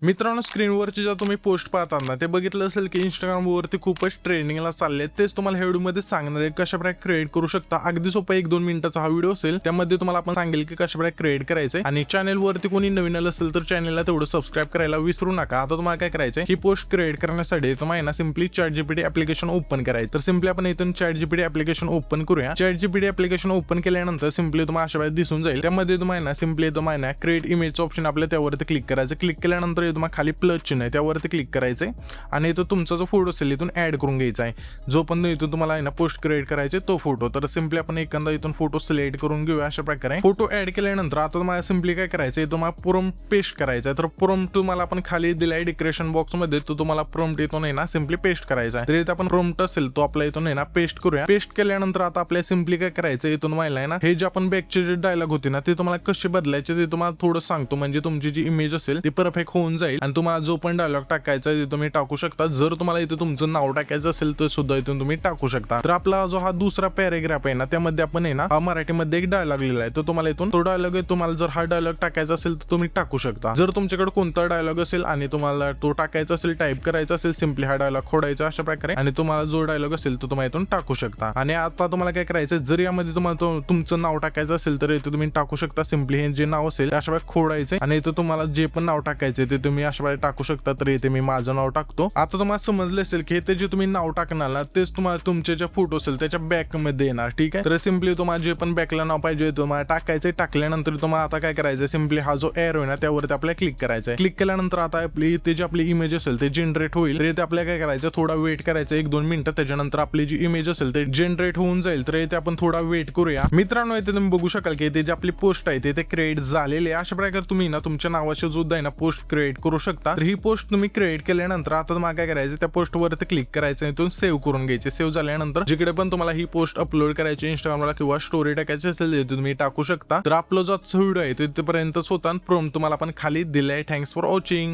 मित्रांनो, स्क्रीनवरची जर तुम्ही पोस्ट पाहतात ना, ते बघितलं असेल की इंस्टाग्रामवरती खूपच ट्रेंडिंगला चालले. तेच तुम्हाला ह्या व्हिडिओमध्ये सांगणार आहे कशाप्रकारे क्रिएट करू शकता. अगदी सोपा 1-2 मिनिटाचा हा व्हिडिओ असेल. त्यामध्ये तुम्हाला आपण सांगेल की कशाप्रकारे क्रिएट करायचंय. आणि चॅनलवरती कोणी नवीन आलं असेल तर चॅनलला तेवढं सबस्क्राईब करायला विसरू नका. आता तुम्हाला काय करायचंय, ही पोस्ट क्रिएट करण्यासाठी तुम्हाला ना सिम्पली ChatGPT ऍप्लिकेशन ओपन करायचं. तर सिम्पली आपण इथून ChatGPT ऍप्लिकेशन ओपन करूया. ChatGPT ऍप्लिकेशन ओपन केल्यानंतर सिम्पली तुम्हाला अशा वेळेस दिसून जाईल. त्यामध्ये तुम्हाला ना सिम्पली तुम्हाला ना क्रिएट इमेजचं ऑप्शन आपल्या त्यावरती क्लिक करायचं. क्लिक केल्यानंतर तुम्हाला खाली प्लस चिन्ह आहे त्यावरती क्लिक करायचंय आणि इथं तुमचा जो फोटो असेल इथून ऍड करून घ्यायचा आहे. जो पण इथून तुम्हाला आहे ना पोस्ट क्रिएट करायचे तो फोटो. तर सिम्पली आपण एखादा इथून फोटो सिलेक्ट करून घेऊया. अशा प्रकारे फोटो ऍड केल्यानंतर आता तुम्हाला सिम्पली काय करायचंय, तुम्हाला प्रॉम्प्ट पेस्ट करायचा आहे. तर प्रॉम्प्ट तुम्हाला आपण खाली दिलाय डिस्क्रिप्शन बॉक्स मध्ये, तो तुम्हाला प्रॉम्प्ट इथून आहे ना सिम्पली पेस्ट करायचा आहे. तर इथे आपण प्रॉम्प्ट असेल तो आपल्या इथून आहे ना पेस्ट करूया. पेस्ट केल्यानंतर आता आपल्याला सिम्पली काय करायचं, इथून व्हायला आहे ना हे जे आपण बॅकचे जे डायलॉग होते ना ते तुम्हाला कसे बदलायचे ते तुम्हाला थोडं सांगतो. म्हणजे तुमची जी इमेज असेल ती परफेक्ट होऊन जाईल आणि तुम्हाला जो पण डायलॉग टाकायचा ते तुम्ही टाकू शकता. जर तुम्हाला इथे तुमचं नाव टाकायचं असेल तर सुद्धा इथून तुम्ही टाकू शकता. तर आपला जो हा दुसरा पॅरेग्राफ आहे ना त्यामध्ये आपण आहे ना हा मराठीमध्ये एक डायलॉग लिहिला आहे. तर तुम्हाला इथून तो डायलॉग आहे, तुम्हाला जर हा डायलॉग टाकायचा असेल तर तुम्ही टाकू शकता. जर तुमच्याकडे कोणता डायलॉग असेल आणि तुम्हाला तो टाकायचा असेल, टाईप करायचा असेल, सिम्पली हा डायलॉग खोडायचा अशा प्रकारे आणि तुम्हाला जो डायलॉग असेल तो तुम्हाला इथून टाकू शकता. आणि आता तुम्हाला काय करायचं, जर यामध्ये तुम्हाला तुमचं नाव टाकायचं असेल तर इथे तुम्ही टाकू शकता. सिम्पली हे जे नाव असेल अशा प्रकारे खोडायचे आणि इथे तुम्हाला जे पण नाव टाकायचे ते तुम्ही अशा प्रकारे टाकू शकता. तर इथे मी माझं नाव टाकतो. आता तुम्हाला समजलं असेल की ते जे तुम्ही नाव टाकणार ना तेच तुम्हाला तुमचे जे फोटो असेल त्याच्या बॅक मध्ये येणार. ठीक आहे, तर सिम्पली तुम्हाला जे पण बॅकला नाव पाहिजे तुम्हाला टाकायचं. टाकल्यानंतर तुम्हाला आता काय करायचं, सिम्पली हा जो एरो आहे ना त्यावरती आपल्याला क्लिक करायचा आहे. क्लिक केल्यानंतर आता आपली ते जी आपली इमेज असेल ते जनरेट होईल. तर इथे आपल्याला काय करायचं, थोडा वेट करायचं 1-2 मिनिटं. त्याच्यानंतर आपली जी इमेज असेल ते जनरेट होऊन जाईल. तर इथे आपण थोडा वेट करूया. मित्रांनो, इथे तुम्ही बघू शकाल की ते जे आपली पोस्ट आहे ते क्रिएट झालेली आहे. अशा प्रकारे तुम्ही ना तुमच्या नावाची सुद्धा आहे ना पोस्ट क्रिएट करू शकता. तर ही पोस्ट तुम्ही क्रिएट केल्यानंतर आता तुम्हाला काय करायचं, त्या पोस्ट वरती क्लिक करायचं, इथून सेव्ह करून घ्यायचे. सेव्ह झाल्यानंतर जिकडे पण तुम्हाला ही पोस्ट अपलोड करायची इंस्टाग्रामला किंवा स्टोरी टाकायची असेल ते तुम्ही टाकू शकता. तर आपला जो व्हिडिओ आहे तिथपर्यंतच होता. प्रॉम्प्ट तुम्हाला पण खाली दिलाय. Thanks for watching.